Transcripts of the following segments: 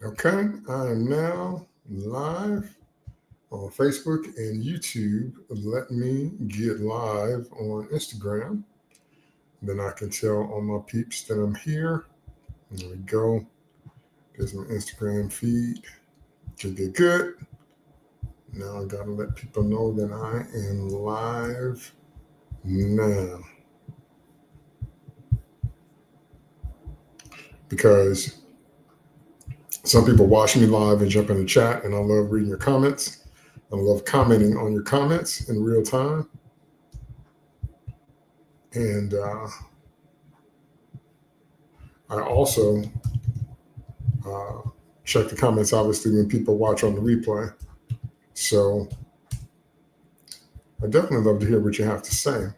Okay, I am now live on Facebook and YouTube. Let me get live on Instagram. Then I can tell all my peeps that I'm here. There we go. There's my Instagram feed. Good, good, good. Now I gotta let people know that I am live now because some people watch me live and jump in the chat, and I love reading your comments. I love commenting on your comments in real time. And I also uh, check the comments, obviously, when people watch on the replay. So I definitely love to hear what you have to say.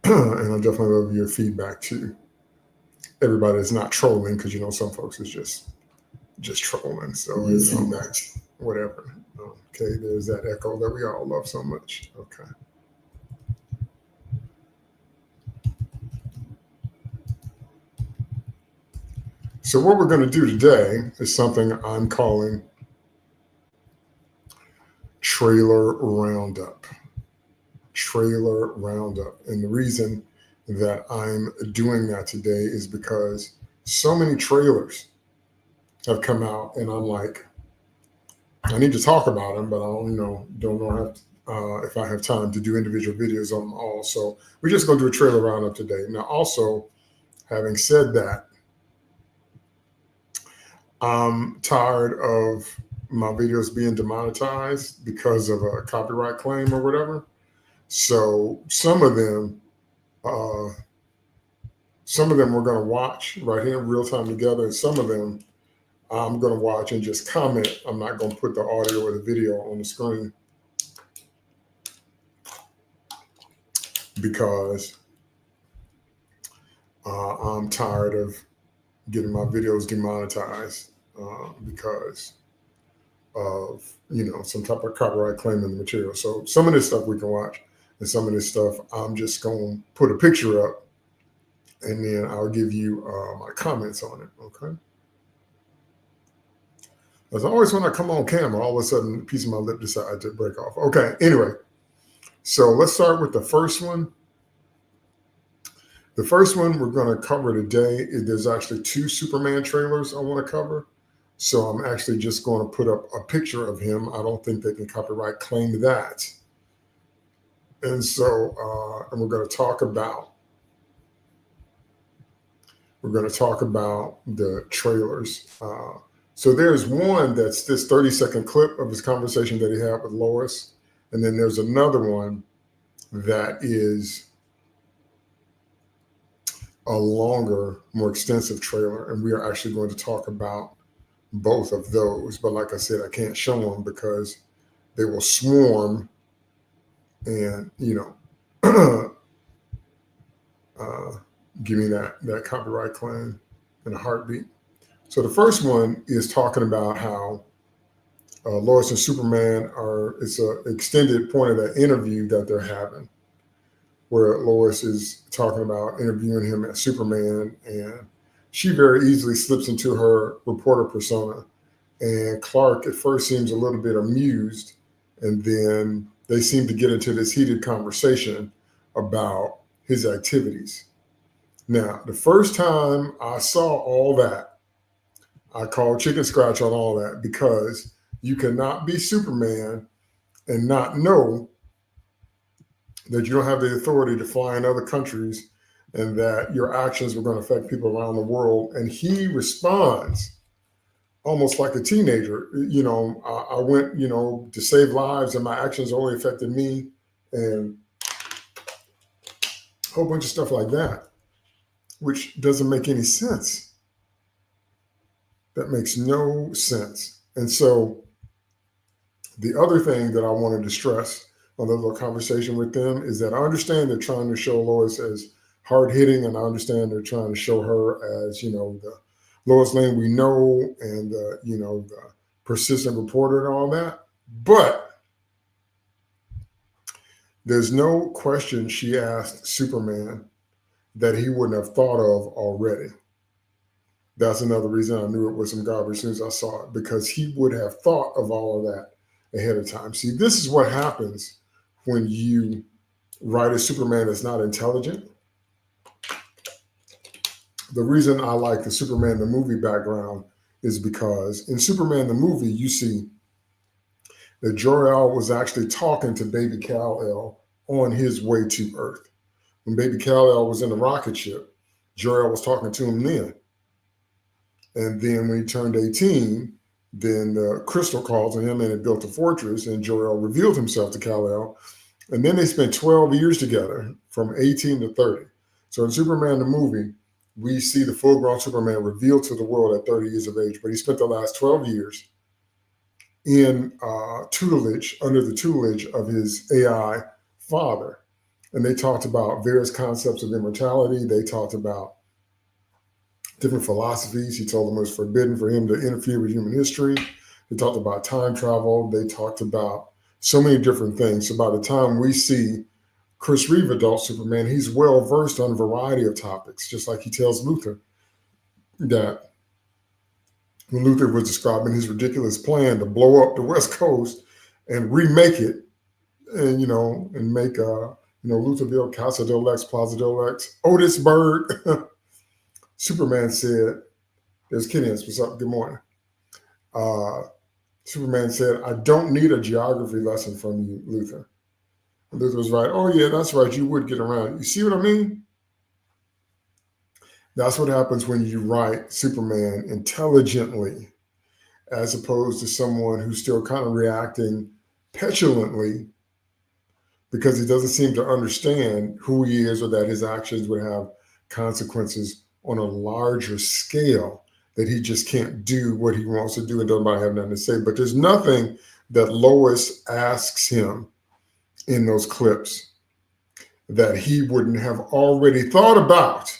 And I definitely love your feedback too. Everybody is not trolling because some folks is just trolling. So feedback, whatever. Okay, there's that echo that we all love so much. Okay. So what we're going to do today is something I'm calling Trailer Roundup. Trailer Roundup. And the reason that I'm doing that today is because so many trailers have come out, and I'm like, I need to talk about them, but I don't know if I have time to do individual videos on them all. So we're just going to do a trailer roundup today. Now, also, having said that, I'm tired of my videos being demonetized because of a copyright claim or whatever. So uh, some of them we're going to watch right here in real time together, and some of them I'm going to watch and just comment. I'm not going to put the audio or the video on the screen because I'm tired of getting my videos demonetized because of some type of copyright claim in the material. So some of this stuff we can watch, and some of this stuff I'm just going to put a picture up, and then I'll give you my comments on it. Okay. As always, when I come on camera, all of a sudden, a piece of my lip decides to break off. Okay. Anyway, so let's start with the first one. The first one we're going to cover today, there's actually two Superman trailers I want to cover. So I'm actually just going to put up a picture of him. I don't think they can copyright claim that. And so, and we're going to talk about the trailers. So there's one that's this 30-second clip of his conversation that he had with Lois. And then there's another one that is a longer, more extensive trailer. And we are actually going to talk about both of those. But like I said, I can't show them because they will swarm and, give me that copyright claim in a heartbeat. So the first one is talking about how Lois and Superman it's an extended point of that interview that they're having, where Lois is talking about interviewing him as Superman, and she very easily slips into her reporter persona. And Clark at first seems a little bit amused, and then they seem to get into this heated conversation about his activities. Now, the first time I saw all that, I called chicken scratch on all that, because you cannot be Superman and not know that you don't have the authority to fly in other countries and that your actions were going to affect people around the world. And he responds almost like a teenager. I went, to save lives, and my actions only affected me, and a whole bunch of stuff like that, which doesn't make any sense. That makes no sense. And so the other thing that I wanted to stress on the little conversation with them is that I understand they're trying to show Lois as hard hitting, and I understand they're trying to show her as, the Lois Lane we know, and the persistent reporter and all that. But there's no question she asked Superman that he wouldn't have thought of already. That's another reason I knew it was some garbage as soon as I saw it, because he would have thought of all of that ahead of time. See, this is what happens when you write a Superman that's not intelligent. The reason I like the Superman the movie background is because in Superman the movie, you see that Jor-El was actually talking to baby Kal-El on his way to Earth. When baby Kal-El was in the rocket ship, Jor-El was talking to him then. And then when he turned 18, then the crystal called to him and it built a fortress, and Jor-El revealed himself to Kal-El. And then they spent 12 years together from 18 to 30. So in Superman the movie, we see the full-grown Superman revealed to the world at 30 years of age, but he spent the last 12 years in tutelage, under the tutelage of his AI father. And they talked about various concepts of immortality. They talked about different philosophies. He told them it was forbidden for him to interfere with human history. They talked about time travel. They talked about so many different things. So by the time we see Chris Reeve, adult Superman, he's well versed on a variety of topics, just like he tells Luthor that when Luthor was describing his ridiculous plan to blow up the West Coast and remake it, and and make Lutherville, Casa del Lex, Plaza del Lex, Otisburg. Superman said, "There's Kenny. What's up? Good morning." Superman said, "I don't need a geography lesson from you, Luthor." And Luthor was right. "Oh yeah, that's right. You would get around. You see what I mean?" That's what happens when you write Superman intelligently, as opposed to someone who's still kind of reacting petulantly because he doesn't seem to understand who he is, or that his actions would have consequences on a larger scale, that he just can't do what he wants to do and doesn't have nothing to say. But there's nothing that Lois asks him in those clips that he wouldn't have already thought about.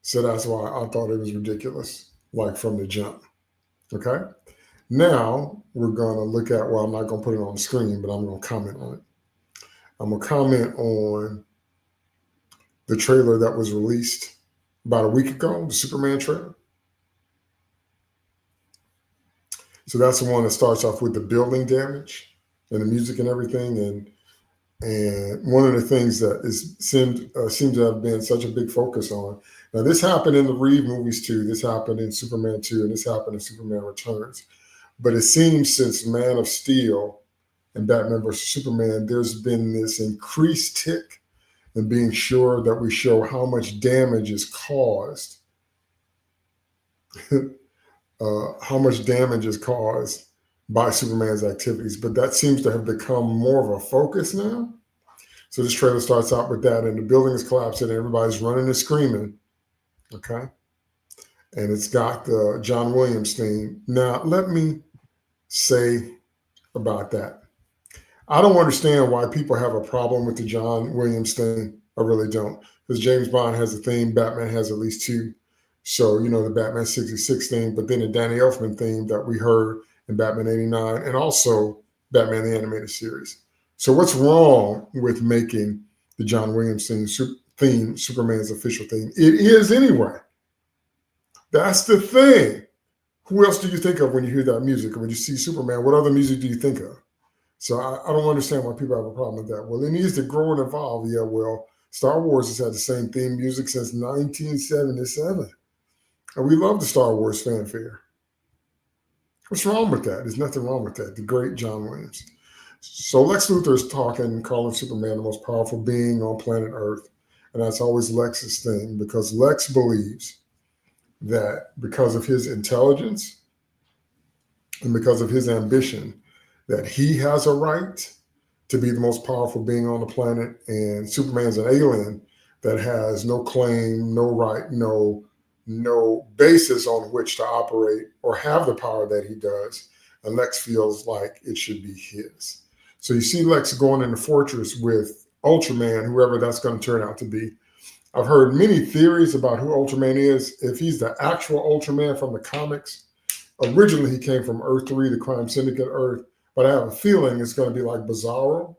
So that's why I thought it was ridiculous, like from the jump. Okay. Now we're going to look at, well, I'm not going to put it on the screen, but I'm going to comment on it. I'm going to comment on the trailer that was released about a week ago, the Superman trailer. So that's the one that starts off with the building damage and the music and everything. And one of the things that seems to have been such a big focus on. Now, this happened in the Reeve movies too. This happened in Superman 2, and this happened in Superman Returns. But it seems since Man of Steel and Batman vs. Superman, there's been this increased tick in being sure that we show how much damage is caused, how much damage is caused by Superman's activities. But that seems to have become more of a focus now. So this trailer starts out with that, and the building is collapsing, and everybody's running and screaming. Okay. And it's got the John Williams theme. Now, let me say about that. I don't understand why people have a problem with the John Williams theme. I really don't. Because James Bond has a theme, Batman has at least two. So, the Batman 66 theme, but then the Danny Elfman theme that we heard in Batman 89, and also Batman the Animated Series. So what's wrong with making the John Williams theme Superman's official theme? It is anyway. That's the thing. Who else do you think of when you hear that music? Or when you see Superman, what other music do you think of? So I don't understand why people have a problem with that. Well, it needs to grow and evolve. Yeah, well, Star Wars has had the same theme music since 1977. And we love the Star Wars fanfare. What's wrong with that? There's nothing wrong with that. The great John Williams. So Lex Luthor is talking, calling Superman the most powerful being on planet Earth. And that's always Lex's thing, because Lex believes that because of his intelligence and because of his ambition, that he has a right to be the most powerful being on the planet, and Superman's an alien that has no claim, no right, no basis on which to operate or have the power that he does. And Lex feels like it should be his. So you see Lex going in the fortress with Ultraman, whoever that's going to turn out to be. I've heard many theories about who Ultraman is. If he's the actual Ultraman from the comics, originally he came from Earth 3, the Crime Syndicate Earth, but I have a feeling it's going to be like Bizarro.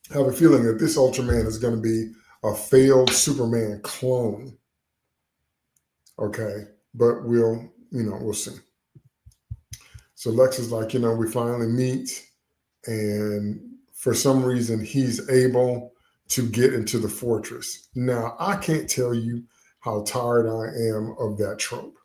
I have a feeling that this Ultraman is going to be a failed Superman clone. Okay, but we'll see. So Lex is like, we finally meet, and for some reason he's able to get into the fortress. Now, I can't tell you how tired I am of that trope.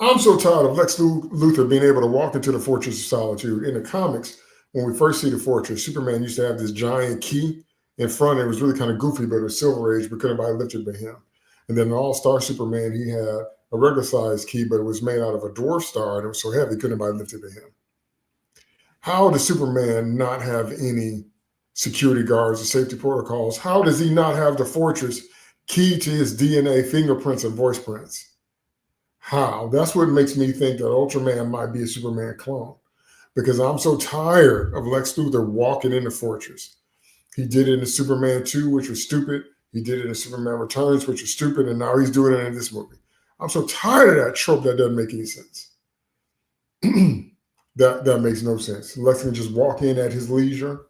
I'm so tired of Lex Luthor being able to walk into the Fortress of Solitude. In the comics, when we first see the fortress, Superman used to have this giant key in front. It was really kind of goofy, but it was Silver Age, but couldn't nobody lift it but him. And then in All-Star Superman, he had a regular sized key, but it was made out of a dwarf star, and it was so heavy, couldn't nobody lift it but him. How does Superman not have any security guards or safety protocols? How does he not have the fortress key to his DNA, fingerprints, and voice prints? How? That's what makes me think that Ultraman might be a Superman clone, because I'm so tired of Lex Luthor walking in the fortress. He did it in Superman 2, which was stupid. He did it in Superman Returns, which was stupid. And now he's doing it in this movie. I'm so tired of that trope that doesn't make any sense. That makes no sense. Lex can just walk in at his leisure.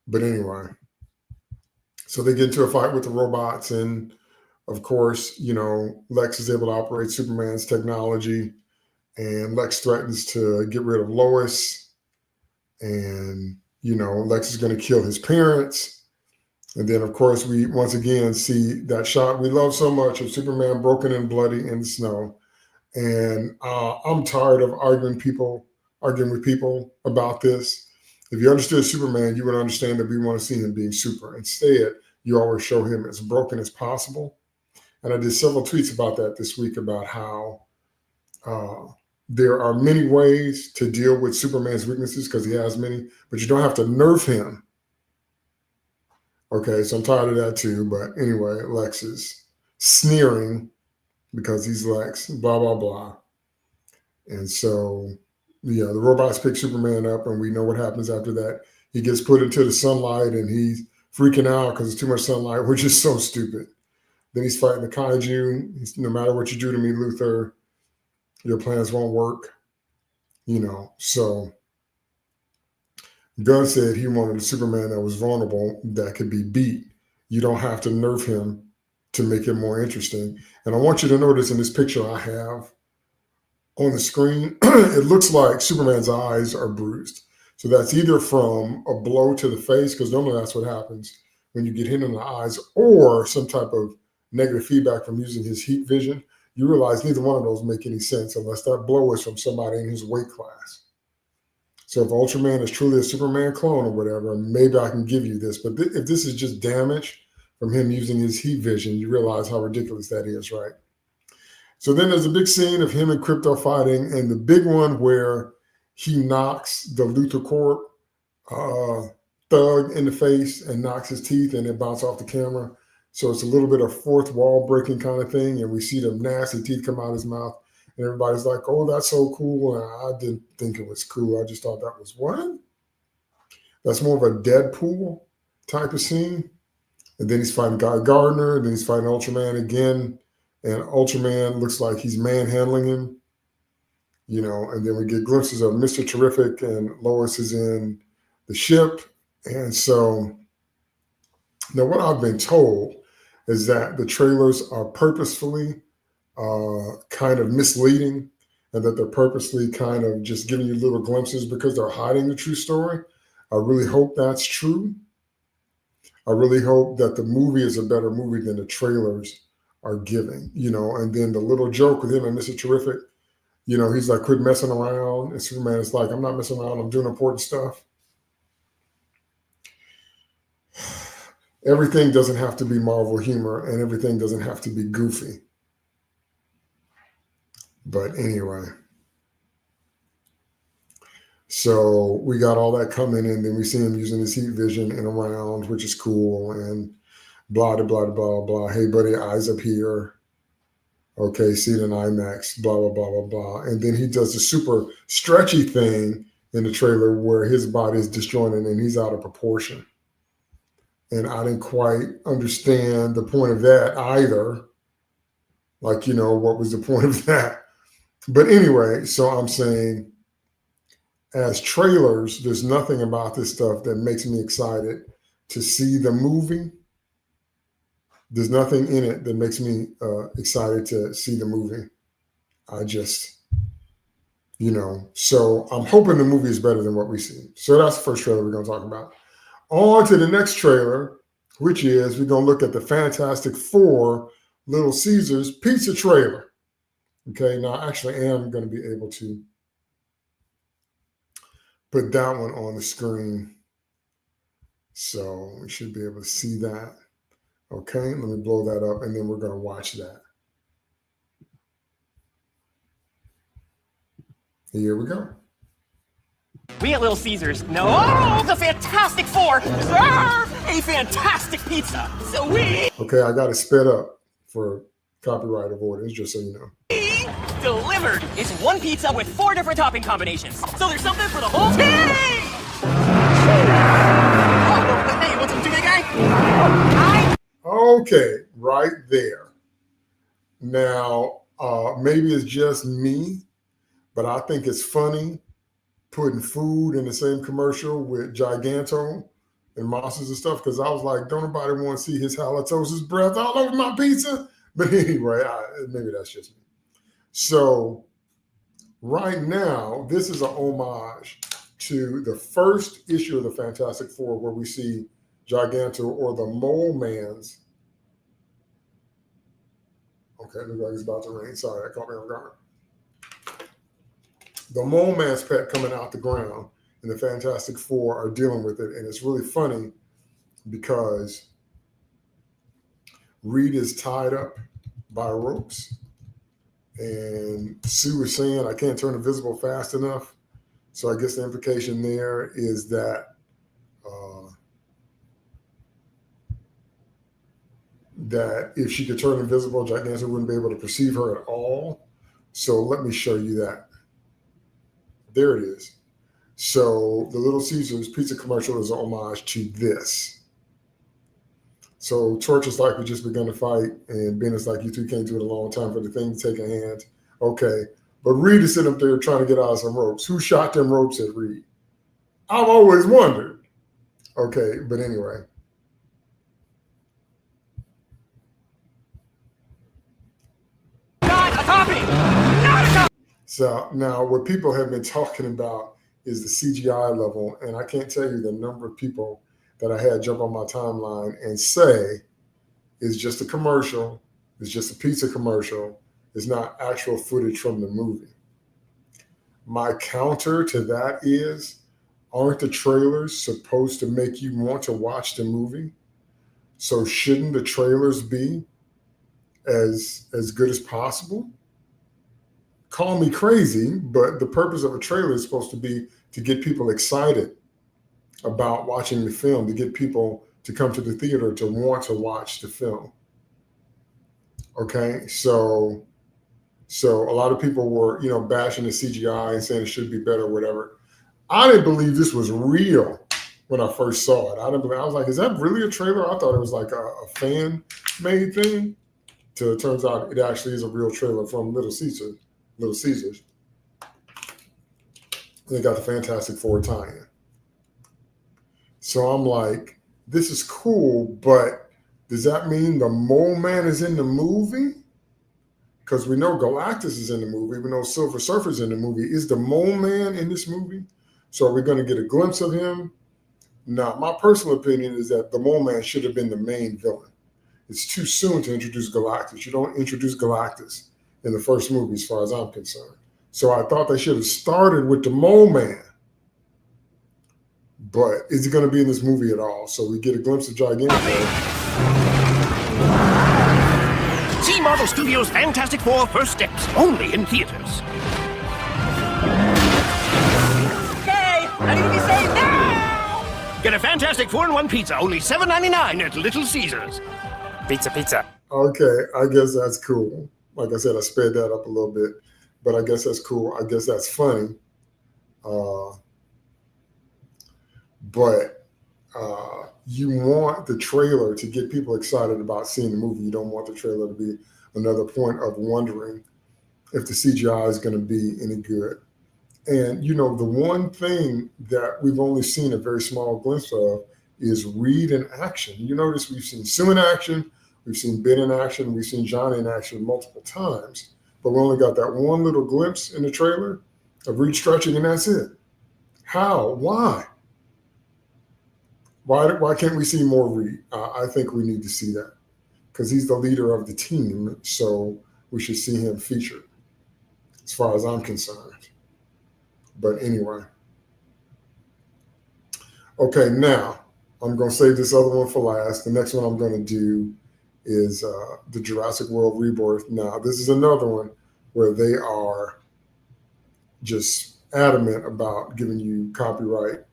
But anyway, so they get into a fight with the robots, and of course, Lex is able to operate Superman's technology, and Lex threatens to get rid of Lois, and, Lex is going to kill his parents. And then, of course, we once again see that shot we love so much of Superman broken and bloody in the snow. And I'm tired of arguing with people about this. If you understood Superman, you would understand that we want to see him being super. Instead, you always show him as broken as possible. And I did several tweets about that this week, about how there are many ways to deal with Superman's weaknesses, because he has many, but you don't have to nerf him. Okay, so I'm tired of that too. But anyway, Lex is sneering because he's Lex, blah, blah, blah. And so, the robots pick Superman up, and we know what happens after that. He gets put into the sunlight, and he's freaking out because it's too much sunlight, which is so stupid. Then he's fighting the kaiju. No matter what you do to me, Luthor, your plans won't work. So Gunn said he wanted a Superman that was vulnerable, that could be beat. You don't have to nerf him to make him more interesting. And I want you to notice in this picture I have on the screen, it looks like Superman's eyes are bruised. So that's either from a blow to the face, because normally that's what happens when you get hit in the eyes, or some type of negative feedback from using his heat vision. You realize neither one of those make any sense unless that blow is from somebody in his weight class. So if Ultraman is truly a Superman clone or whatever, maybe I can give you this. But if this is just damage from him using his heat vision, you realize how ridiculous that is, right? So then there's a big scene of him and Crypto fighting, and the big one where he knocks the Luthor Corp thug in the face and knocks his teeth, and it bounces off the camera. So it's a little bit of fourth wall breaking kind of thing, and we see the nasty teeth come out of his mouth. And everybody's like, oh, that's so cool. And I didn't think it was cool. I just thought that was what? That's more of a Deadpool type of scene. And then he's fighting Guy Gardner. And then he's fighting Ultraman again. And Ultraman looks like he's manhandling him. And then we get glimpses of Mr. Terrific, and Lois is in the ship. And so now what I've been told is that the trailers are purposefully kind of misleading, and that they're purposely kind of just giving you little glimpses because they're hiding the true story. I really hope that's true. I really hope that the movie is a better movie than the trailers are giving, and then the little joke with him and Mr. Terrific, he's like, quit messing around. And Superman is like, I'm not messing around. I'm doing important stuff. Everything doesn't have to be Marvel humor, and everything doesn't have to be goofy. But anyway, so we got all that coming, and then we see him using his heat vision and around, which is cool, and blah, blah, blah, blah, blah. Hey, buddy, eyes up here. Okay, see it in IMAX, blah, blah, blah, blah, blah. And then he does the super stretchy thing in the trailer where his body is disjointed and he's out of proportion. And I didn't quite understand the point of that either. Like, what was the point of that? But anyway, so I'm saying, as trailers, there's nothing about this stuff that makes me excited to see the movie. There's nothing in it that makes me excited to see the movie. I just, so I'm hoping the movie is better than what we see. So that's the first trailer we're going to talk about. On to the next trailer, which is we're going to look at the Fantastic Four Little Caesars pizza trailer. Okay, now I actually am going to be able to put that one on the screen. So we should be able to see that. Okay, let me blow that up and then we're going to watch that. Here we go. We at Little Caesars know the Fantastic Four deserve a fantastic pizza. So we I got it sped up for copyright avoidance, just so you know. delivered. It's one pizza with 4 different topping combinations. So there's something for the whole team. Oh, hey, what's up, big guy? Okay, right there. Now, maybe it's just me, but I think it's funny putting food in the same commercial with Giganto and Monsters and stuff, because I was like, don't nobody want to see his halitosis breath all over my pizza? But anyway, maybe that's just me. So right now, this is an homage to the first issue of the Fantastic Four, where we see Giganto, or the Mole Man's. Okay, looks like it's about to rain. Sorry, that caught me off guard. The Mole Man's pet coming out the ground, and the Fantastic Four are dealing with it. And it's really funny because Reed is tied up by ropes, and Sue is saying, I can't turn invisible fast enough. So I guess the implication there is that that if she could turn invisible, Giganto wouldn't be able to perceive her at all. So let me show you that. There it is. So the Little Caesars pizza commercial is an homage to this. So Torch is like, we just begun to fight, and Ben is like, you two can't do it a long time for the thing to take a hand. Okay. But Reed is sitting up there trying to get out of some ropes. Who shot them ropes at Reed? I've always wondered. Okay, but anyway. Not a topping! Not a topping! So now what people have been talking about is the CGI level, and I can't tell you the number of people that I had jump on my timeline and say it's just a commercial, it's just a pizza commercial, it's not actual footage from the movie. My counter to that is, aren't the trailers supposed to make you want to watch the movie? So shouldn't the trailers be as good as possible? Call me crazy, but the purpose of a trailer is supposed to be to get people excited about watching the film, to get people to come to the theater to want to watch the film. Okay, so a lot of people were, bashing the CGI and saying it should be better or whatever. I didn't believe this was real when I first saw it. I was like, is that really a trailer? I thought it was like a fan-made thing. Till it turns out it actually is a real trailer from Little Caesars. They got the Fantastic Four tie-in. So I'm like, this is cool, but does that mean the Mole Man is in the movie? Because we know Galactus is in the movie. We know Silver Surfer's in the movie. Is the Mole Man in this movie? So are we going to get a glimpse of him? Now, my personal opinion is that the Mole Man should have been the main villain. It's too soon to introduce Galactus. You don't introduce Galactus in the first movie, as far as I'm concerned. So I thought they should have started with the Mole Man. But is he going to be in this movie at all? So we get a glimpse of Giganto. See Marvel Studios' Fantastic Four First Steps, only in theaters. Okay, ready to be saved now! Get a Fantastic Four in one pizza, only $7.99 at Little Caesars. Pizza, pizza. Okay, I guess that's cool. Like I said, I sped that up a little bit, but I guess that's cool. I guess that's funny. But you want the trailer to get people excited about seeing the movie. You don't want the trailer to be another point of wondering if the CGI is going to be any good. And, the one thing that we've only seen a very small glimpse of is Reed in action. You notice we've seen Sue in action, we've seen Ben in action, we've seen Johnny in action multiple times, but we only got that one little glimpse in the trailer of Reed stretching, and that's it. How? Why? Why can't we see more Reed? I think we need to see that because he's the leader of the team, so we should see him featured, as far as I'm concerned. But anyway. Okay, now I'm going to save this other one for last. The next one I'm going to do is the Jurassic World Rebirth. Now, this is another one where they are just adamant about giving you copyright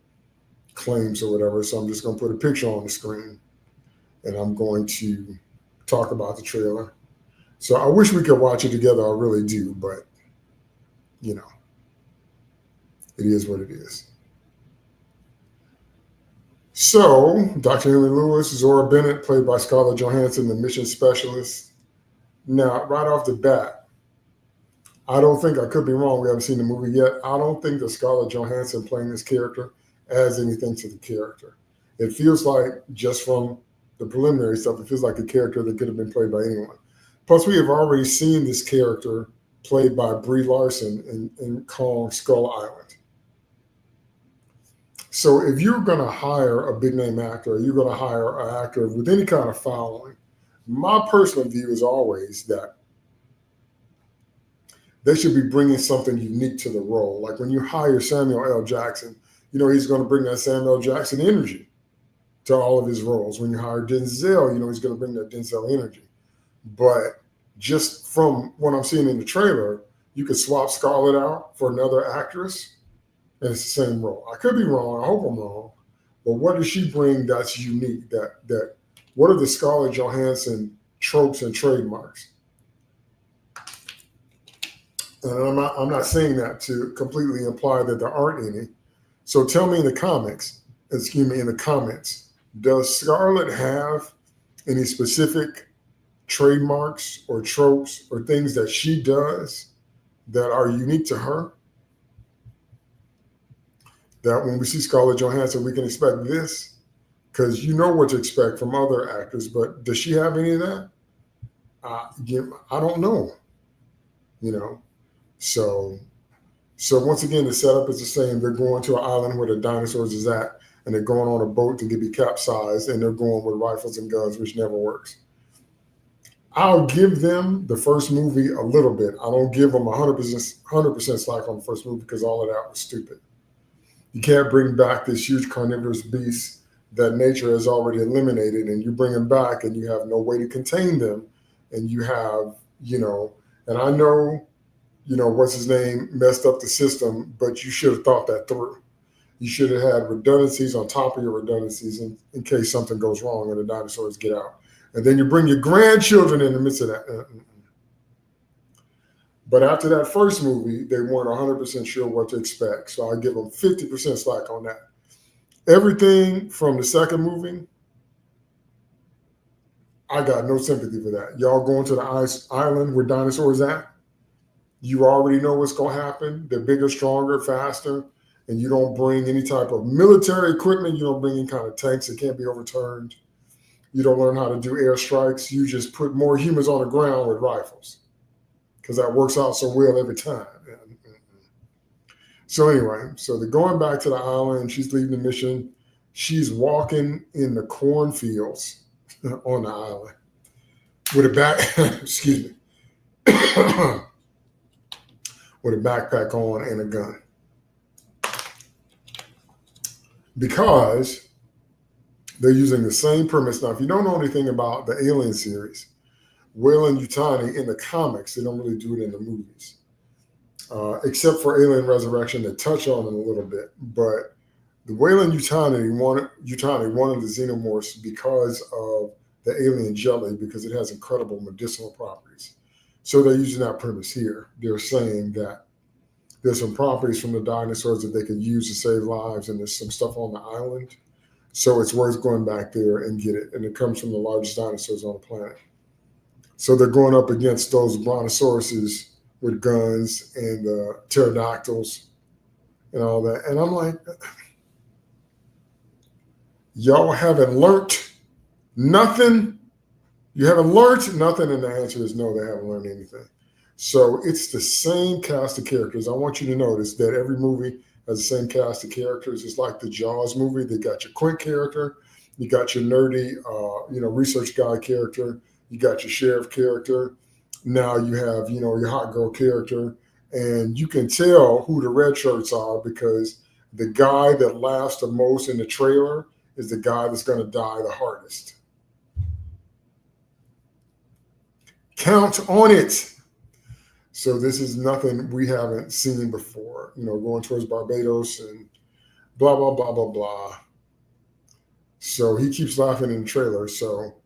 claims or whatever. So I'm just going to put a picture on the screen, and I'm going to talk about the trailer. So I wish we could watch it together. I really do, but, you know, it is what it is. So, Dr. Henry Lewis, Zora Bennett, played by Scarlett Johansson, the mission specialist. Now, right off the bat, I don't think, I could be wrong, we haven't seen the movie yet. I don't think that Scarlett Johansson playing this character adds anything to the character. It feels like, just from the preliminary stuff, it feels like a character that could have been played by anyone. Plus, we have already seen this character played by Brie Larson in Kong Skull Island. So if you're going to hire a big name actor, or you're going to hire an actor with any kind of following, my personal view is always that they should be bringing something unique to the role. Like when you hire Samuel L. Jackson, you know, he's going to bring that Samuel L. Jackson energy to all of his roles. When you hire Denzel, you know, he's going to bring that Denzel energy. But just from what I'm seeing in the trailer, you could swap Scarlett out for another actress, and it's the same role. I could be wrong. I hope I'm wrong. But what does she bring that's unique? That what are the Scarlett Johansson tropes and trademarks? And I'm not saying that to completely imply that there aren't any. So tell me in the comments, does Scarlett have any specific trademarks or tropes or things that she does that are unique to her? That when we see Scarlett Johansson, we can expect this, because you know what to expect from other actors, but does she have any of that? I don't know, you know. So once again, the setup is the same. They're going to an island where the dinosaurs is at, and they're going on a boat to be capsized, and they're going with rifles and guns, which never works. I'll give them the first movie a little bit. I don't give them 100% slack on the first movie, because all of that was stupid. You can't bring back this huge carnivorous beast that nature has already eliminated, and you bring them back and you have no way to contain them. And you have, you know, and I know, you know, what's his name messed up the system, but you should have thought that through. You should have had redundancies on top of your redundancies in case something goes wrong and the dinosaurs get out. And then you bring your grandchildren in the midst of that. But after that first movie, they weren't 100% sure what to expect. So I give them 50% slack on that. Everything from the second movie, I got no sympathy for that. Y'all going to the island where dinosaurs at? You already know what's going to happen. They're bigger, stronger, faster, and you don't bring any type of military equipment. You don't bring any kind of tanks that can't be overturned. You don't learn how to do airstrikes. You just put more humans on the ground with rifles, because that works out so well every time. So anyway, so they're going back to the island. She's leaving the mission. She's walking in the cornfields on the island with a excuse me, with a backpack on and a gun. Because they're using the same premise. Now, if you don't know anything about the Alien series, Weyland-Yutani in the comics, they don't really do it in the movies, except for Alien Resurrection. They touch on it a little bit, but the Weyland-Yutani wanted the xenomorphs because of the alien jelly, because it has incredible medicinal properties. So they're using that premise here. They're saying that there's some properties from the dinosaurs that they could use to save lives, and there's some stuff on the island. So it's worth going back there and get it. And it comes from the largest dinosaurs on the planet. So they're going up against those brontosauruses with guns and pterodactyls and all that. And I'm like, Y'all haven't learnt nothing. You haven't learned nothing, and the answer is no, they haven't learned anything. So it's the same cast of characters. I want you to notice that every movie has the same cast of characters. It's like the Jaws movie. They got your Quint character, you got your nerdy, research guy character, you got your sheriff character. Now you have, your hot girl character, and you can tell who the red shirts are because the guy that laughs the most in the trailer is the guy that's going to die the hardest. Count on it. So this is nothing we haven't seen before, going towards Barbados and blah, blah, blah, blah, blah. So he keeps laughing in the trailer. So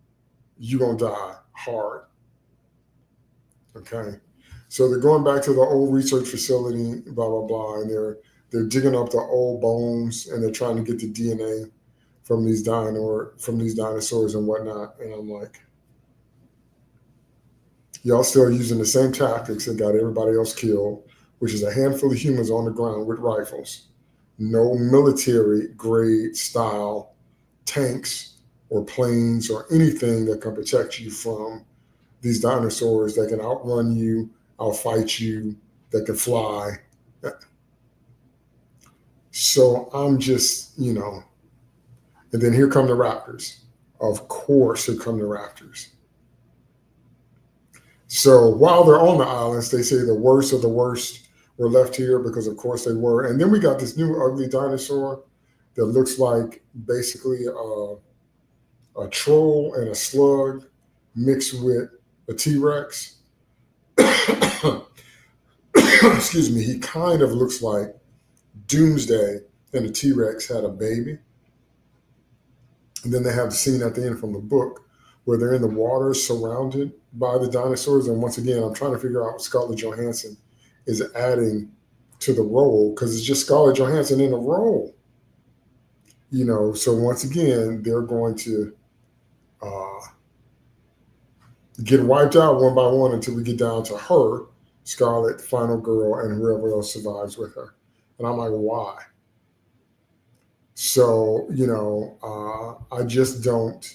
you're going to die hard. Okay. So they're going back to the old research facility, blah, blah, blah. And they're digging up the old bones and they're trying to get the DNA from these dinosaurs and whatnot. And I'm like, y'all still using the same tactics that got everybody else killed, which is a handful of humans on the ground with rifles. No military grade style tanks or planes or anything that can protect you from these dinosaurs that can outrun you, outfight you, that can fly. So I'm just, and then here come the Raptors. Of course, here come the Raptors. So while they're on the islands, they say the worst of the worst were left here because, of course, they were. And then we got this new ugly dinosaur that looks like basically a troll and a slug mixed with a T-Rex. Excuse me. He kind of looks like Doomsday and the T-Rex had a baby. And then they have the scene at the end from the book where they're in the water surrounded by the dinosaurs. And once again, I'm trying to figure out what Scarlett Johansson is adding to the role because it's just Scarlett Johansson in a role. So once again, they're going to get wiped out one by one until we get down to her, Scarlett, final girl, and whoever else survives with her. And I'm like, why? So, I just don't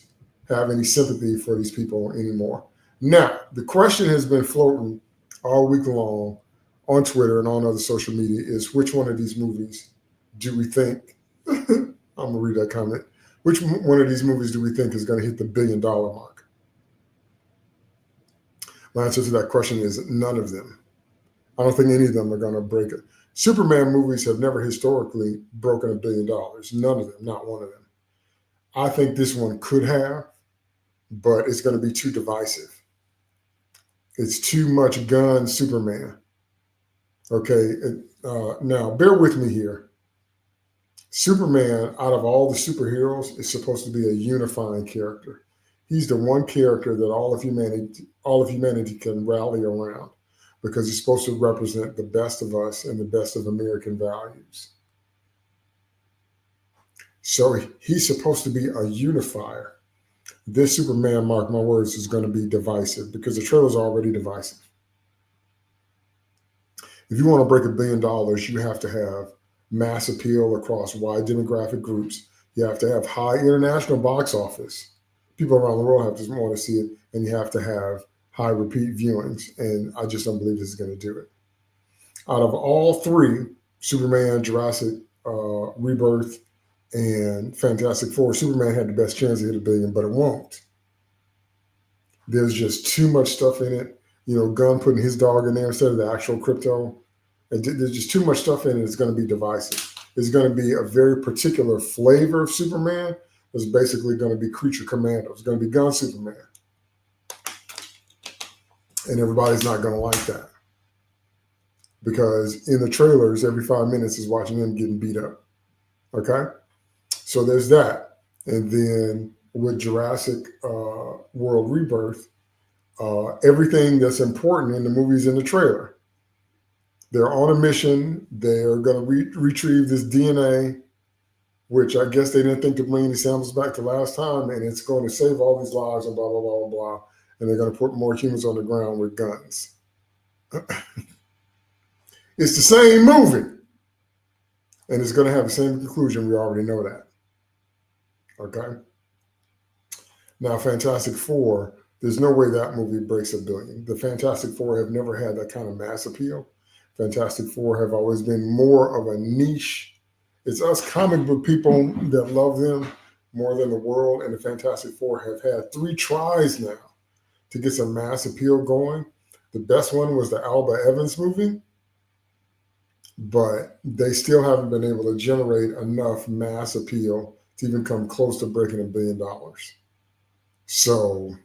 have any sympathy for these people anymore. Now, the question has been floating all week long on Twitter and on other social media is which one of these movies do we think, I'm going to read that comment, which one of these movies do we think is going to hit the $1 billion mark? My answer to that question is none of them. I don't think any of them are going to break it. Superman movies have never historically broken $1 billion. None of them, not one of them. I think this one could have, but it's going to be too divisive. It's too much gun Superman. Okay, now bear with me here. Superman, out of all the superheroes, is supposed to be a unifying character. He's the one character that all of humanity can rally around because he's supposed to represent the best of us and the best of American values. So he's supposed to be a unifier. This Superman, mark my words, is going to be divisive because the trailer's already divisive. If you want to break $1 billion, you have to have mass appeal across wide demographic groups. You have to have high international box office. People around the world have to want to see it, and you have to have high repeat viewings. And I just don't believe this is going to do it. Out of all three, Superman, Jurassic, Rebirth, and Fantastic Four, Superman had the best chance to hit $1 billion, but it won't. There's just too much stuff in it. Gunn putting his dog in there instead of the actual crypto. There's just too much stuff in it. It's going to be divisive. It's going to be a very particular flavor of Superman. It's basically going to be Creature Commando. It's going to be Gun Superman. And everybody's not going to like that. Because in the trailers, every 5 minutes is watching him getting beat up. Okay? So there's that. And then with Jurassic World Rebirth, everything that's important in the movie's in the trailer. They're on a mission. They're going to retrieve this DNA, which I guess they didn't think to bring any samples back to last time, and it's going to save all these lives and blah, blah, blah, blah, blah. And they're going to put more humans on the ground with guns. It's the same movie. And it's going to have the same conclusion. We already know that. Okay. Now, Fantastic Four, there's no way that movie breaks $1 billion. The Fantastic Four have never had that kind of mass appeal. Fantastic Four have always been more of a niche. It's us comic book people that love them more than the world. And the Fantastic Four have had 3 tries now to get some mass appeal going. The best one was the Alba Evans movie, but they still haven't been able to generate enough mass appeal to even come close to breaking $1 billion. So,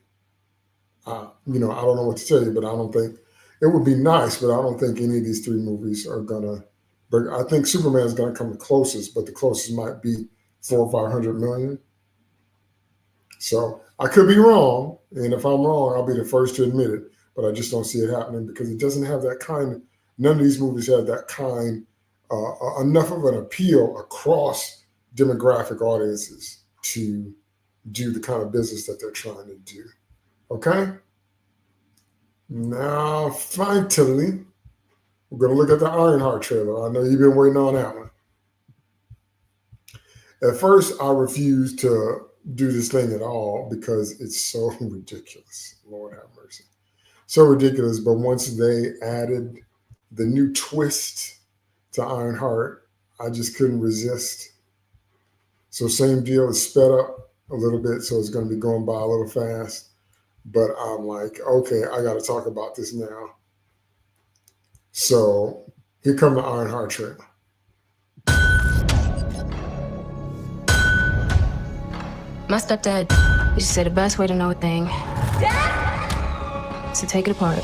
I don't know what to tell you, but I don't think it would be nice, but I don't think any of these 3 movies are gonna break. I think Superman is gonna come the closest, but the closest might be 400 or 500 million. So I could be wrong, and if I'm wrong, I'll be the first to admit it. But I just don't see it happening because it doesn't have that kind. None of these movies have that kind, enough of an appeal across demographic audiences to do the kind of business that they're trying to do. Okay. Now, finally, we're going to look at the IronHeart trailer. I know you've been waiting on that one. At first, I refused to do this thing at all because it's so ridiculous. Lord have mercy. So ridiculous. But once they added the new twist to IronHeart, I just couldn't resist. So same deal. It's sped up a little bit, so it's going to be going by a little fast. But I'm like, okay, I got to talk about this now. So here come the IronHeart trailer. My stepdad used to say the best way to know a thing is to take it apart,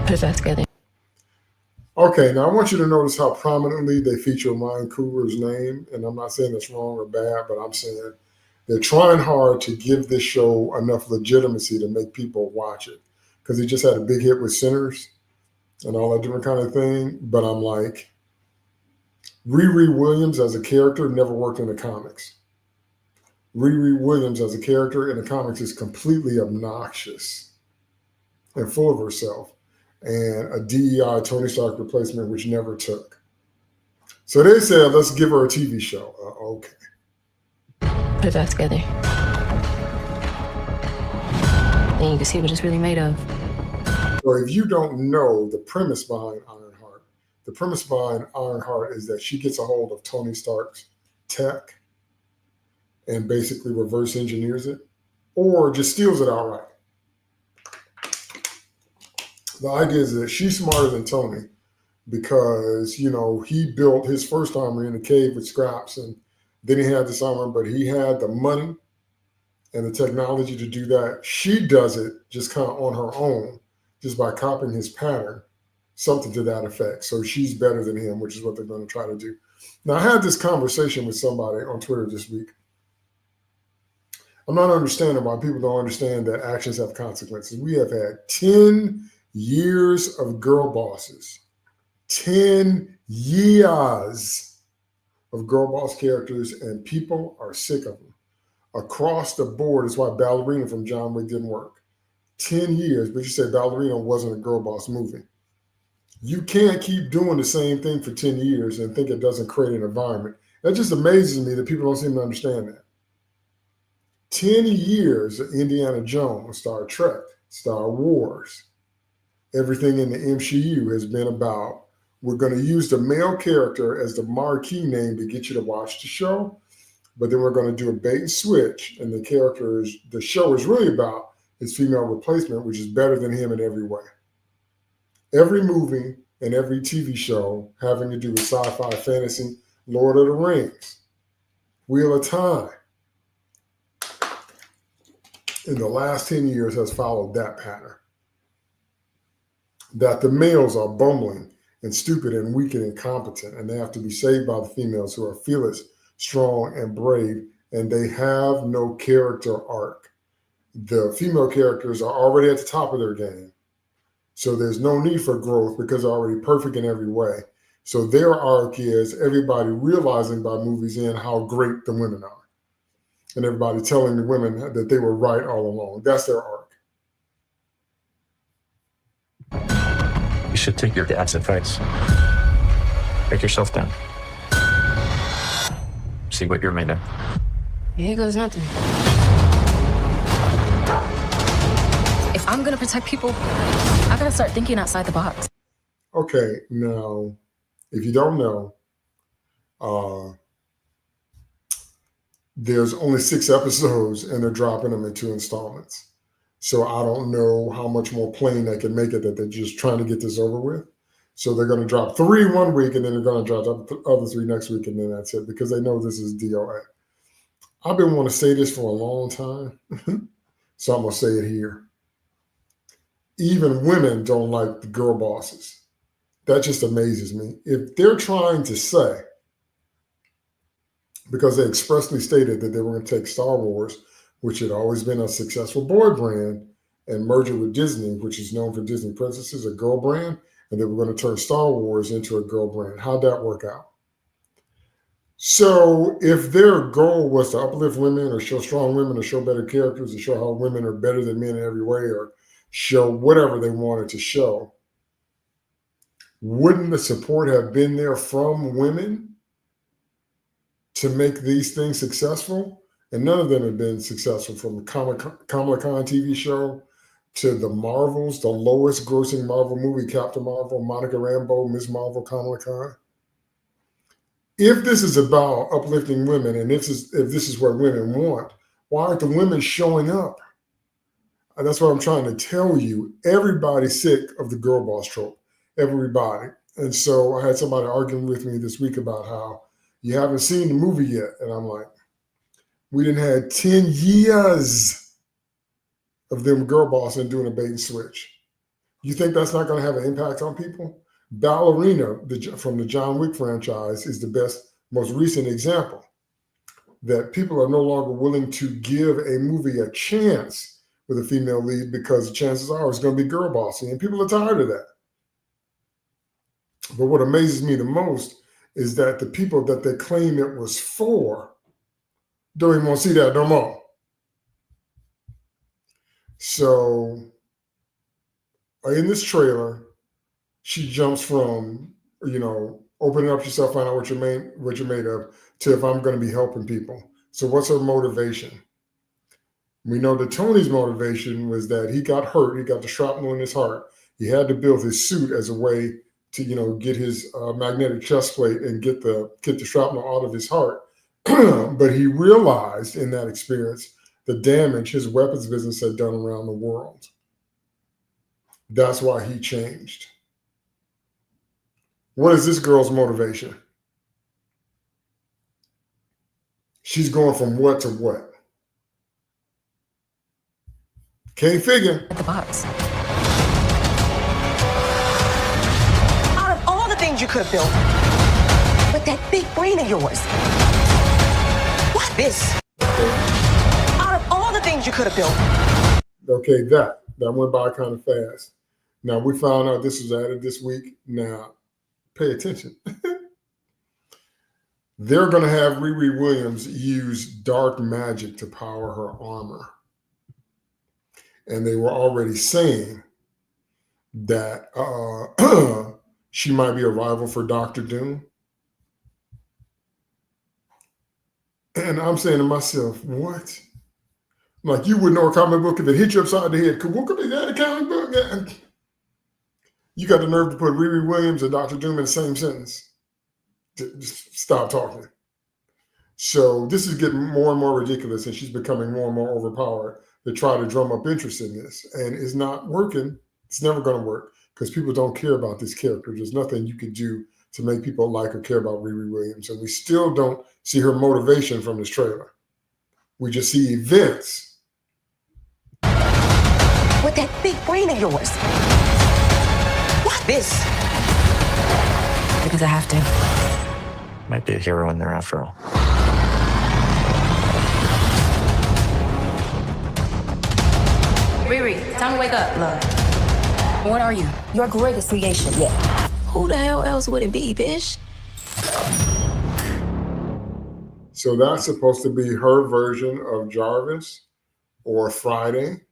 put it back together. Okay, now I want you to notice how prominently they feature Ryan Coogler's name. And I'm not saying it's wrong or bad, but I'm saying they're trying hard to give this show enough legitimacy to make people watch it. Because he just had a big hit with Sinners and all that different kind of thing. But I'm like, RiRi Williams as a character never worked in the comics. RiRi Williams as a character in the comics is completely obnoxious and full of herself, and a DEI Tony Stark replacement, which never took. So they said, let's give her a TV show. Okay. Put it back together. Then you can see what it's really made of. Or if you don't know the premise behind IronHeart, the premise behind IronHeart is that she gets a hold of Tony Stark's tech and basically reverse engineers it, or just steals it outright. The idea is that she's smarter than Tony because, he built his first armor in a cave with scraps, and then he had this armor, but he had the money and the technology to do that. She does it just kind of on her own, just by copying his pattern, something to that effect. So she's better than him, which is what they're going to try to do. Now, I had this conversation with somebody on Twitter this week. I'm not understanding why people don't understand that actions have consequences. We have had 10 years of girl bosses, 10 years of girl boss characters, and people are sick of them. Across the board is why Ballerina from John Wick didn't work. 10 years, but you said Ballerina wasn't a girl boss movie. You can't keep doing the same thing for 10 years and think it doesn't create an environment. That just amazes me that people don't seem to understand that. 10 years of Indiana Jones, Star Trek, Star Wars, everything in the MCU has been about, we're going to use the male character as the marquee name to get you to watch the show, but then we're going to do a bait and switch, and the show is really about his female replacement, which is better than him in every way. Every movie and every TV show having to do with sci-fi, fantasy, Lord of the Rings, Wheel of Time, in the last 10 years has followed that pattern. That the males are bumbling and stupid and weak and incompetent, and they have to be saved by the females who are fearless, strong, and brave, and they have no character arc. The female characters are already at the top of their game, so there's no need for growth because they're already perfect in every way. So their arc is everybody realizing by movies in how great the women are, and everybody telling the women that they were right all along. That's their arc. You should take your dad's advice. Break yourself down. See what you're made of. Here goes nothing. If I'm gonna protect people, I gotta start thinking outside the box. Okay, now, if you don't know, there's only 6 episodes and they're dropping them in 2 installments. So I don't know how much more plain they can make it that they're just trying to get this over with. So they're going to drop 3 one week and then they're going to drop the other 3 next week and then that's it because they know this is DOA. I've been wanting to say this for a long time, so I'm going to say it here. Even women don't like the girl bosses. That just amazes me. If they're trying to say, because they expressly stated that they were going to take Star Wars, which had always been a successful boy brand, and merge it with Disney, which is known for Disney princesses, a girl brand, and they were going to turn Star Wars into a girl brand. How'd that work out? So if their goal was to uplift women or show strong women or show better characters or show how women are better than men in every way or show whatever they wanted to show, wouldn't the support have been there from women to make these things successful? And none of them have been successful, from the Kamala Khan TV show to the Marvels, the lowest grossing Marvel movie, Captain Marvel, Monica Rambeau, Ms. Marvel, Kamala Khan. If this is about uplifting women and if this is what women want, why aren't the women showing up? And that's what I'm trying to tell you. Everybody's sick of the girl boss trope. Everybody. And so I had somebody arguing with me this week about how you haven't seen the movie yet. And I'm like, we didn't have 10 years of them girl bossing doing a bait and switch. You think that's not going to have an impact on people? Ballerina from the John Wick franchise is the best, most recent example that people are no longer willing to give a movie a chance with a female lead because the chances are it's going to be girl bossing, and people are tired of that. But what amazes me the most is that the people that they claim it was for don't even want to see that no more. So in this trailer, she jumps from, opening up yourself, find out what you're made of, to if I'm going to be helping people. So what's her motivation? We know that Tony's motivation was that he got hurt. He got the shrapnel in his heart. He had to build his suit as a way to, get his magnetic chest plate and get the shrapnel out of his heart. But he realized in that experience the damage his weapons business had done around the world. That's why he changed. What is this girl's motivation? She's going from what to what? Can't figure. At the box. Out of all the things you could have built, with that big brain of yours, why this? Out of all the things you could have built. Okay, that went by kind of fast. Now, we found out this was added this week. Now, pay attention. They're going to have RiRi Williams use dark magic to power her armor. And they were already saying that she might be a rival for Dr. Doom. And I'm saying to myself, what? Like, you would know a comic book if it hit you upside the head. What could be that, a comic book? Yeah. You got the nerve to put RiRi Williams and Dr. Doom in the same sentence. Just stop talking. So this is getting more and more ridiculous, and she's becoming more and more overpowered to try to drum up interest in this. And it's not working. It's never going to work because people don't care about this character. There's nothing you can do to make people like or care about RiRi Williams. And we still don't see her motivation from this trailer. We just see events. With that big brain of yours. Why this? Because I have to. Might be a hero in there after all. RiRi, time to wake up, love. What are you? Your greatest creation yet. Who the hell else would it be, bitch? So that's supposed to be her version of Jarvis or Friday.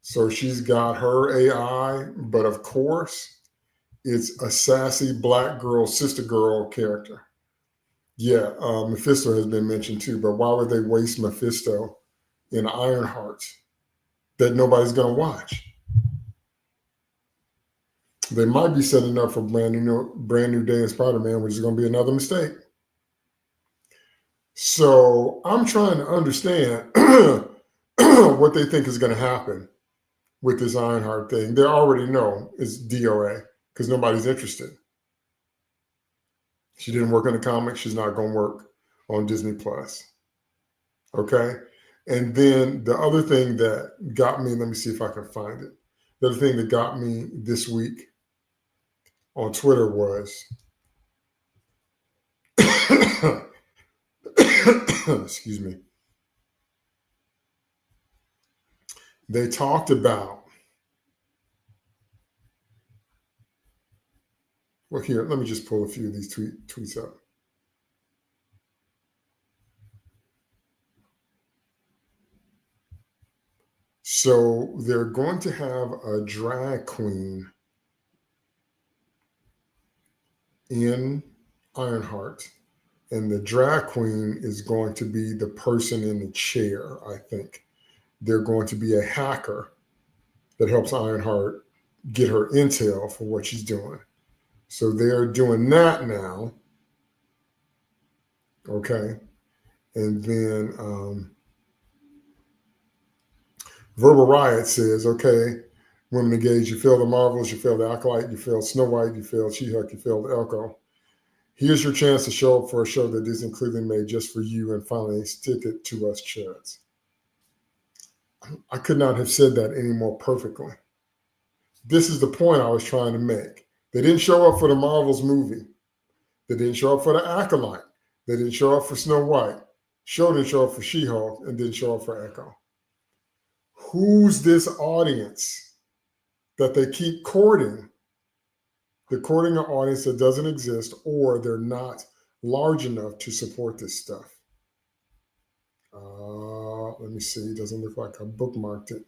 So she's got her AI, but of course, it's a sassy black girl, sister girl character. Yeah, Mephisto has been mentioned too, but why would they waste Mephisto in Ironheart that nobody's going to watch? They might be setting up for brand new day in Spider-Man, which is going to be another mistake. So I'm trying to understand what they think is going to happen with this Ironheart thing. They already know it's DOA because nobody's interested. She didn't work in the comics. She's not going to work on Disney Plus. Okay. And then the other thing that got me, let me see if I can find it. The other thing that got me this week on Twitter was, excuse me, they talked about, well, here, let me just pull a few of these tweets up. So they're going to have a drag queen in Ironheart, and the drag queen is going to be the person in the chair, I think. They're going to be a hacker that helps Ironheart get her intel for what she's doing. So they're doing that now. Okay. And then Verbal Riot says, okay, women engaged, you failed the Marvels, you failed the Acolyte, you failed Snow White, you failed She-Hulk, you failed Elko. Here's your chance to show up for a show that Disney clearly made just for you and finally stick it to us chuds. I could not have said that any more perfectly. This is the point I was trying to make. They didn't show up for the Marvels movie. They didn't show up for the Acolyte. They didn't show up for Snow White. Show didn't show up for She-Hulk and didn't show up for Echo. Who's this audience that they keep courting? They're courting an audience that doesn't exist, or they're not large enough to support this stuff. Let me see. It doesn't look like I bookmarked it.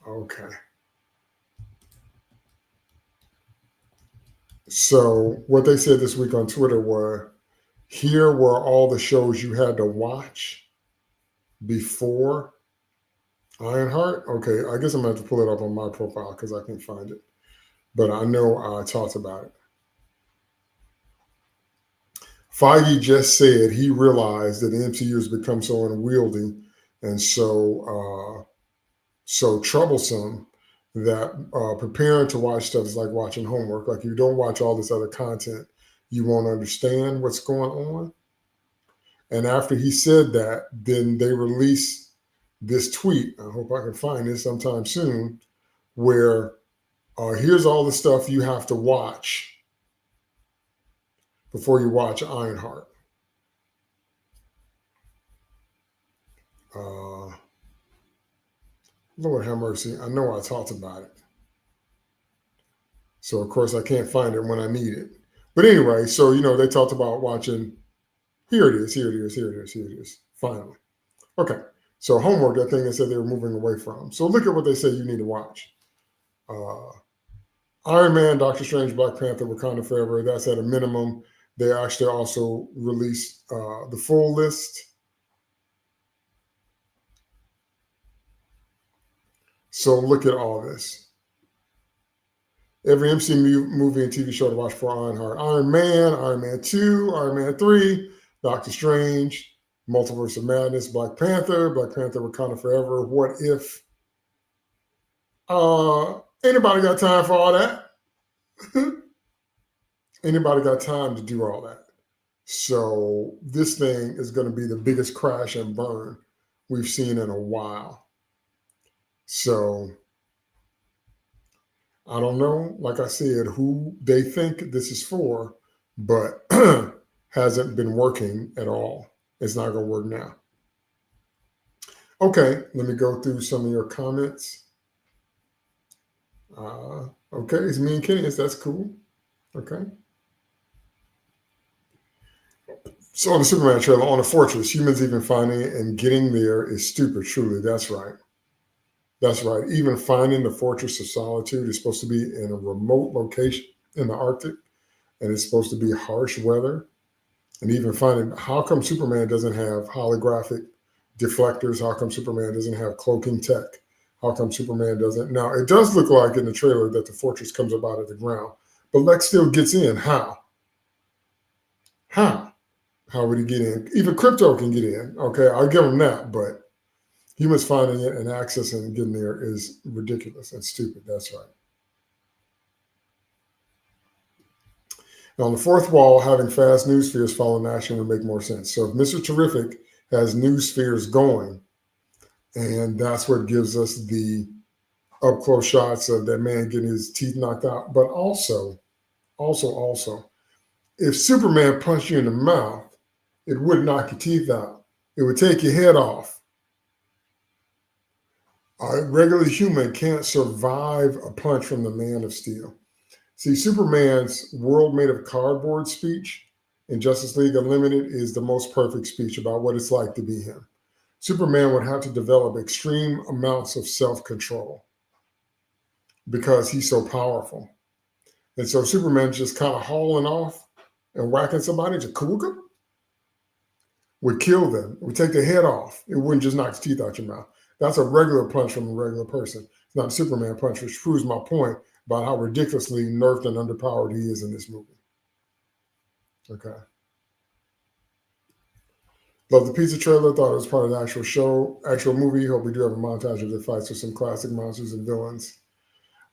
Okay. So what they said this week on Twitter were, here were all the shows you had to watch before Ironheart. Okay, I guess I'm going to have to pull it up on my profile because I can't find it. But I know I talked about it. Feige just said he realized that the MCU has become so unwieldy and so troublesome that preparing to watch stuff is like watching homework. Like, if you don't watch all this other content, you won't understand what's going on. And after he said that, then they released this tweet. I hope I can find it sometime soon, where here's all the stuff you have to watch before you watch Ironheart. Lord have mercy. I know I talked about it. So, of course, I can't find it when I need it. But anyway, so, they talked about watching. Here it is. Finally. Okay. So homework, that thing they said they were moving away from. So look at what they say you need to watch. Iron Man, Doctor Strange, Black Panther, Wakanda Forever. That's at a minimum. They actually also released the full list. So look at all this. Every MCU movie and TV show to watch for Ironheart. Iron Man 2, Iron Man 3, Doctor Strange, Multiverse of Madness, Black Panther, Wakanda Forever. What if? Anybody got time for all that? Anybody got time to do all that? So this thing is going to be the biggest crash and burn we've seen in a while. So I don't know, like I said, who they think this is for, but hasn't been working at all. It's not going to work now. Okay, let me go through some of your comments. Okay, it's me and Kenny. That's cool. Okay. So on the Superman trailer, on the fortress, humans even finding it and getting there is stupid. Truly, that's right. That's right. Even finding the Fortress of Solitude is supposed to be in a remote location in the Arctic, and it's supposed to be harsh weather. And even finding how come Superman doesn't have holographic deflectors? How come Superman doesn't have cloaking tech? How come Superman doesn't? Now, it does look like in the trailer that the fortress comes up out of the ground, but Lex still gets in. How? How? How would he get in? Even Crypto can get in. Okay, I'll give him that, but humans finding it and accessing and getting there is ridiculous and stupid. That's right. Now, on the fourth wall, having fast news spheres follow action would make more sense. So if Mr. Terrific has news spheres going, and that's what gives us the up close shots of that man getting his teeth knocked out. But also, if Superman punched you in the mouth, it would knock your teeth out. It would take your head off. A regular human can't survive a punch from the Man of Steel. See, Superman's world made of cardboard speech in Justice League Unlimited is the most perfect speech about what it's like to be him. Superman would have to develop extreme amounts of self-control because he's so powerful. And so Superman just kind of hauling off and whacking somebody, just kooka, would kill them. It would take their head off. It wouldn't just knock the teeth out your mouth. That's a regular punch from a regular person. It's not a Superman punch, which proves my point about how ridiculously nerfed and underpowered he is in this movie. Okay. Love the pizza trailer. Thought it was part of the actual movie. Hope we do have a montage of the fights with some classic monsters and villains.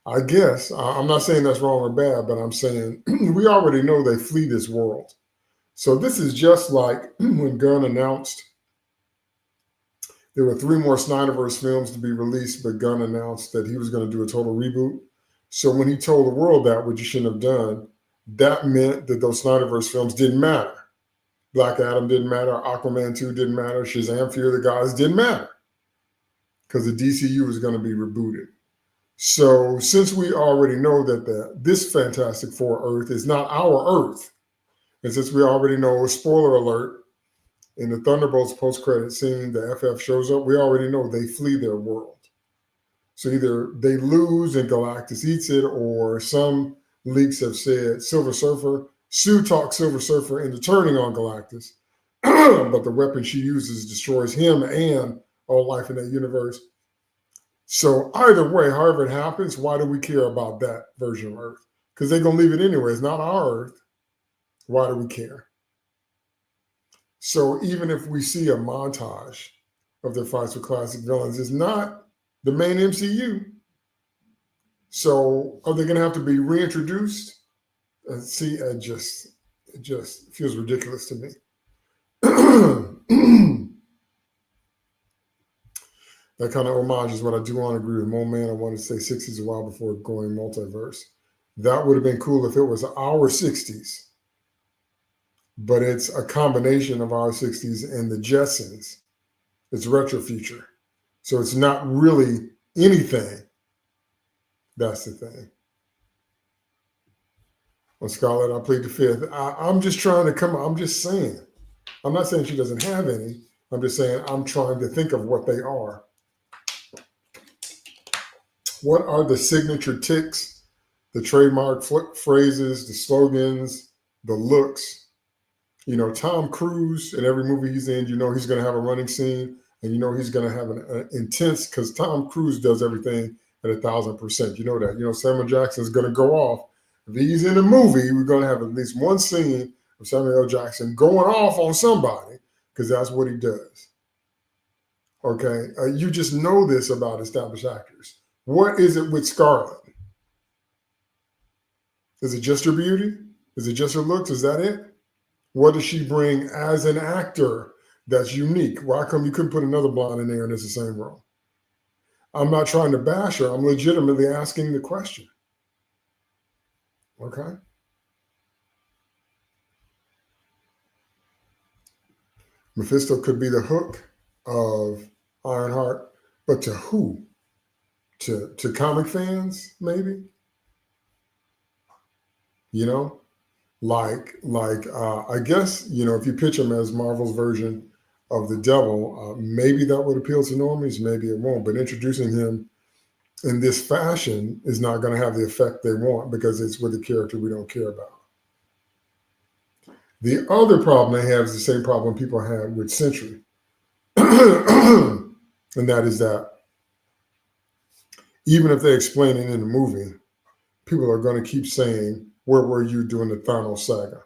I guess. I'm not saying that's wrong or bad, but I'm saying we already know they flee this world. So this is just like when Gunn announced there were 3 more Snyderverse films to be released, but Gunn announced that he was going to do a total reboot. So when he told the world that, which you shouldn't have done, that meant that those Snyderverse films didn't matter. Black Adam didn't matter. Aquaman 2 didn't matter. Shazam! Fear the Gods didn't matter because the DCU was going to be rebooted. So since we already know that this Fantastic Four Earth is not our Earth, and since we already know, spoiler alert, in the Thunderbolts post-credit scene, the FF shows up, we already know they flee their world. So either they lose and Galactus eats it, or some leaks have said Silver Surfer, Sue talks Silver Surfer into turning on Galactus, but the weapon she uses destroys him and all life in that universe. So either way, however it happens, why do we care about that version of Earth? Because they're going to leave it anyway. It's not our Earth. Why do we care? So even if we see a montage of their fights with classic villains, it's not the main MCU. So are they going to have to be reintroduced? See, it just feels ridiculous to me. That kind of homage is what I do want to agree with Mo Man. I wanted to say 60s a while before going multiverse. That would have been cool if it was our 60s. But it's a combination of our 60s and the Jetsons. It's retro future. So it's not really anything. That's the thing. Well, Scarlett, I plead the fifth. I'm just trying to I'm just saying. I'm not saying she doesn't have any. I'm just saying I'm trying to think of what they are. What are the signature ticks, the trademark phrases, the slogans, the looks? You know, Tom Cruise, in every movie he's in, you know he's going to have a running scene, and you know he's going to have an intense, because Tom Cruise does everything at 1,000%. You know that. You know, Samuel Jackson is going to go off. If he's in a movie, we're going to have at least one scene of Samuel L. Jackson going off on somebody, because that's what he does. Okay? You just know this about established actors. What is it with Scarlett? Is it just her beauty? Is it just her looks? Is that it? What does she bring as an actor that's unique? Why come you couldn't put another blonde in there and it's the same role? I'm not trying to bash her. I'm legitimately asking the question. Okay? Mephisto could be the hook of Ironheart, but to who? To comic fans, maybe? You know? Like I guess, you know, if you pitch him as Marvel's version of the devil, maybe that would appeal to normies, maybe it won't. But introducing him in this fashion is not going to have the effect they want because it's with a character we don't care about. The other problem they have is the same problem people had with Century. And that is that even if they explain it in the movie, people are going to keep saying, where were you during the Thanos saga?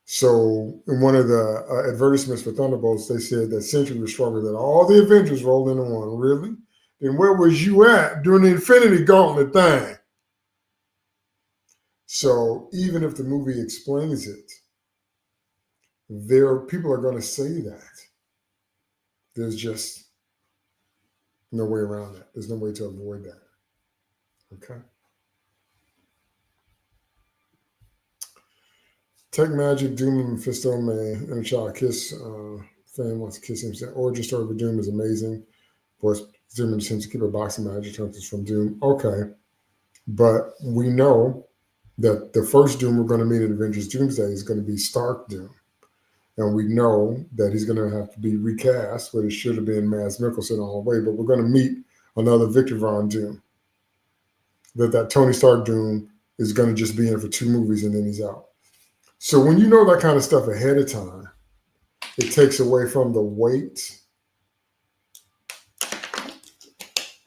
So in one of the advertisements for Thunderbolts, they said that Century was stronger than all the Avengers rolled into one. Really? Then where was you at during the Infinity Gauntlet thing? So even if the movie explains it, people are going to say that. There's just no way around that. There's no way to avoid that. Okay. Tech Magic, Doom, and Mephisto may and a child kiss. Fan wants to kiss him. Origin story for Doom is amazing. Voice Doom seems to keep a boxing magic tokens from Doom. Okay. But we know that the first Doom we're going to meet in Avengers Doomsday is going to be Stark Doom. And we know that he's going to have to be recast, but it should have been Mads Mikkelsen all the way. But we're going to meet another Victor Von Doom. That Tony Stark Doom is going to just be in for 2 movies and then he's out. So when you know that kind of stuff ahead of time, it takes away from the weight.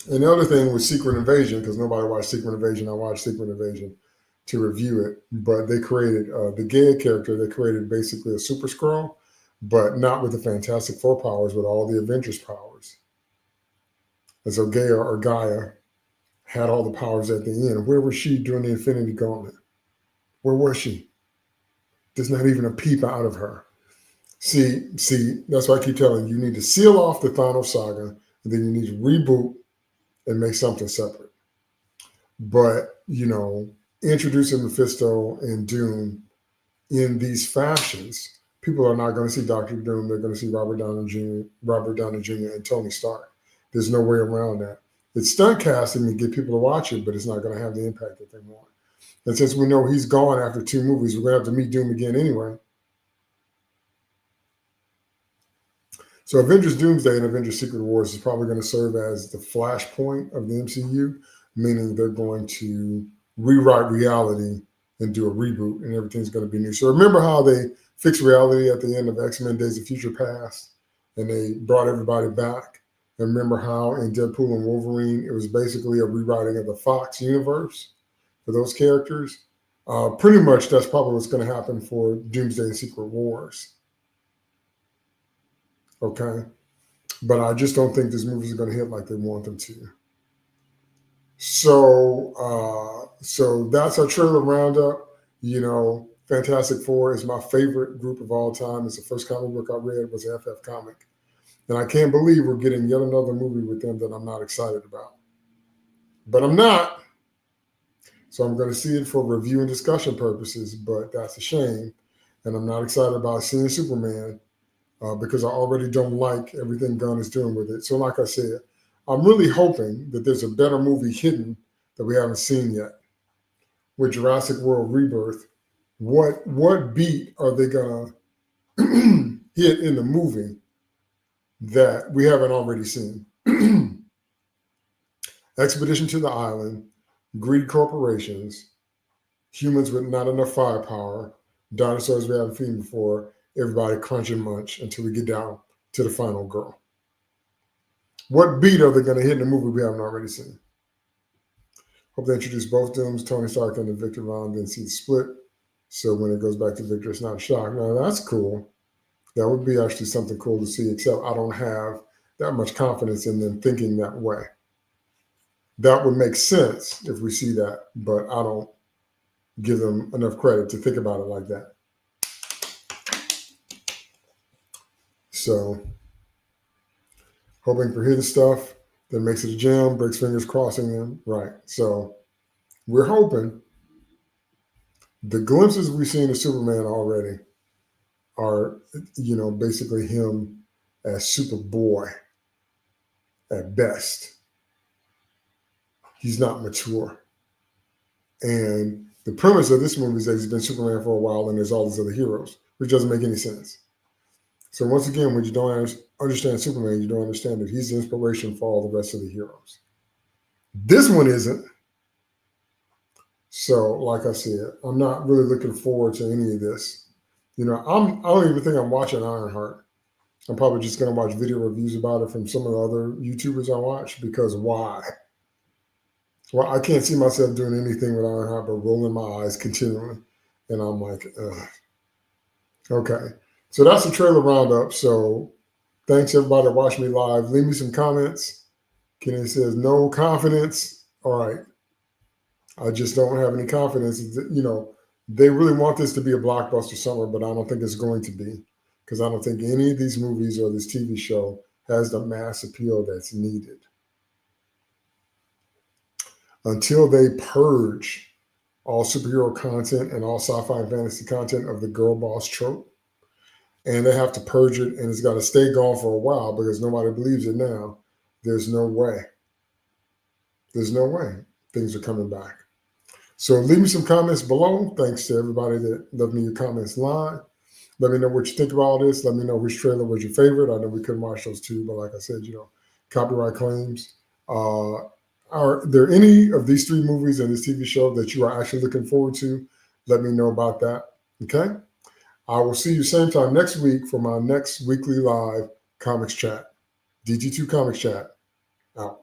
And the other thing was Secret Invasion, because nobody watched Secret Invasion. I watched Secret Invasion to review it, but they created the Gaia character. They created basically a Super Skrull, but not with the Fantastic Four powers, with all the Avengers powers. And so Gaia had all the powers at the end. Where was she during the Infinity Gauntlet? Where was she? There's not even a peep out of her. See, that's why I keep telling you, you need to seal off the Thanos saga, and then you need to reboot and make something separate. But, introducing Mephisto and Doom in these fashions, people are not going to see Dr. Doom. They're going to see Robert Downey Jr. and Tony Stark. There's no way around that. It's stunt casting to get people to watch it, but it's not going to have the impact that they want. And since we know he's gone after 2 movies, we're going to have to meet Doom again anyway. So Avengers Doomsday and Avengers Secret Wars is probably going to serve as the flashpoint of the MCU, meaning they're going to rewrite reality and do a reboot and everything's going to be new. So remember how they fixed reality at the end of X-Men Days of Future Past and they brought everybody back? And remember how in Deadpool and Wolverine, it was basically a rewriting of the Fox universe for those characters? Pretty much that's probably what's going to happen for Doomsday and Secret Wars. Okay? But I just don't think these movies are going to hit like they want them to. So that's our trailer roundup. Fantastic Four is my favorite group of all time. It's the first comic book I read was FF Comic. And I can't believe we're getting yet another movie with them that I'm not excited about. But I'm not. So I'm going to see it for review and discussion purposes, but that's a shame. And I'm not excited about seeing Superman because I already don't like everything Gunn is doing with it. So like I said, I'm really hoping that there's a better movie hidden that we haven't seen yet. With Jurassic World Rebirth, what beat are they going to hit in the movie that we haven't already seen? Expedition to the island, greedy corporations, humans with not enough firepower, dinosaurs we haven't seen before, everybody crunch and munch until we get down to the final girl. What beat are they going to hit in the movie we haven't already seen? Hope they introduce both Dooms, Tony Stark and Victor Von, then see the split. So when it goes back to Victor, it's not a shock. Now that's cool. That would be actually something cool to see, except I don't have that much confidence in them thinking that way. That would make sense if we see that, but I don't give them enough credit to think about it like that. So, hoping for hidden stuff that makes it a gem, breaks fingers crossing them. Right. So, we're hoping. The glimpses we've seen of Superman already are, basically him as Superboy at best. He's not mature. And the premise of this movie is that he's been Superman for a while and there's all these other heroes, which doesn't make any sense. So once again, when you don't understand Superman, you don't understand that he's the inspiration for all the rest of the heroes. This one isn't. So like I said, I'm not really looking forward to any of this. You know, I don't even think I'm watching IronHeart. I'm probably just going to watch video reviews about it from some of the other YouTubers I watch, because why? Well, I can't see myself doing anything with IronHeart but rolling my eyes continually. And I'm like, ugh. Okay. So that's the trailer roundup. So thanks everybody that watched me live. Leave me some comments. Kenny says, no confidence. All right. I just don't have any confidence. You know, they really want this to be a blockbuster summer, but I don't think it's going to be, because I don't think any of these movies or this TV show has the mass appeal that's needed. Until they purge all superhero content and all sci-fi and fantasy content of the girl boss trope, and they have to purge it, and it's got to stay gone for a while because nobody believes it now. There's no way. There's no way things are coming back. So leave me some comments below. Thanks to everybody that left me your comments live. Let me know what you think about all this. Let me know which trailer was your favorite. I know we couldn't watch those two, but like I said, you know, copyright claims. Are there any of these three movies and this TV show that you are actually looking forward to? Let me know about that. Okay. I will see you same time next week for my next weekly live comics chat. DT2 Comics Chat out.